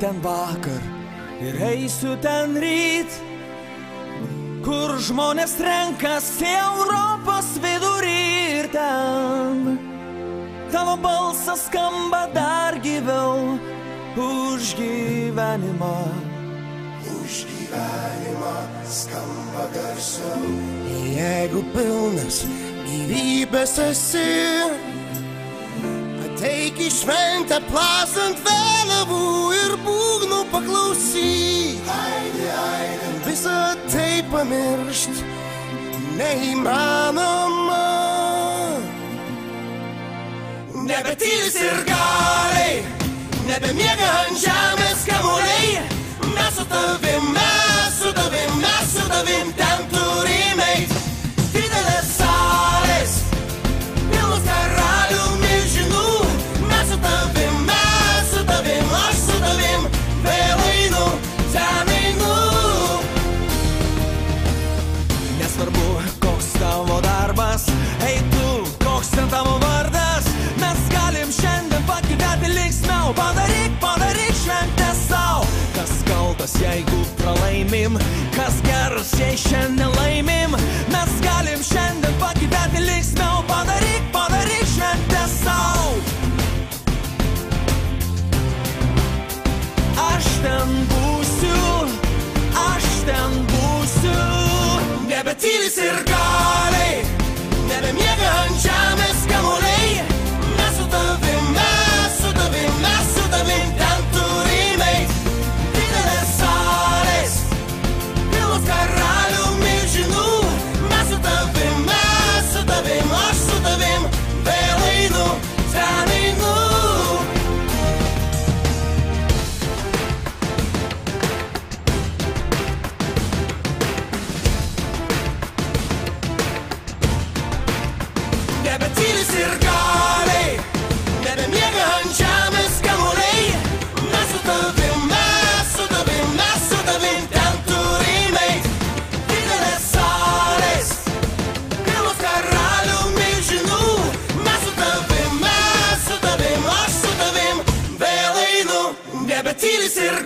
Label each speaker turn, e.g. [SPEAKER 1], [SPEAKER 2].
[SPEAKER 1] ten vakar ir eisiu ten ryt, kur žmonės renkasi Europos vidurį ir ten tavo balsas skamba dar gyviau už gyvenimą.
[SPEAKER 2] Už gyvenimą skamba garsiau.
[SPEAKER 3] Jeigu pilnas gyvybės esi, ateik į šventę plasant vėliavų ir būgnų paklausyk.
[SPEAKER 2] Aidi, aidi,
[SPEAKER 3] Visą tai pamiršt neįmanoma.
[SPEAKER 1] Nebetylis ir galiai, nebemiega ant žemės kamuoliai. Mes su tavim, mes su tavim, mes su tavim ten turime eit. Didelės salės, pilnos karalių milžinų. Mes su tavim, aš su tavim, vėl einu, ten einu. Nesvarbu, koks tavo darbas, ei tu, koks ten tavo vardas. Mes galim šiandien pagyventi linksmiau. Padaryk šventę sau. Kas kaltas, jeigu pralaimim, kas geras, jei šiandien laimim. Mes galim šiandien pagyventi linksmiau. Padaryk šventę sau. Aš ten būsiu. Nebetylis ir galiai, nebemiega ant žemės kamuoliai. Mes su tavim, ten turime eit. Didelės salės, pilnos karalių milžinų. Mes su tavim, aš su tavim, vėl einu, ten einu. Nebetylis ir galiai, nebemiega ant žemės kamuoliai. Mes su tavim, ten turime eit. Didelės salės, pilnos karalių milžinų. Mes su tavim, aš su tavim, vėl einu. Nebetylis ir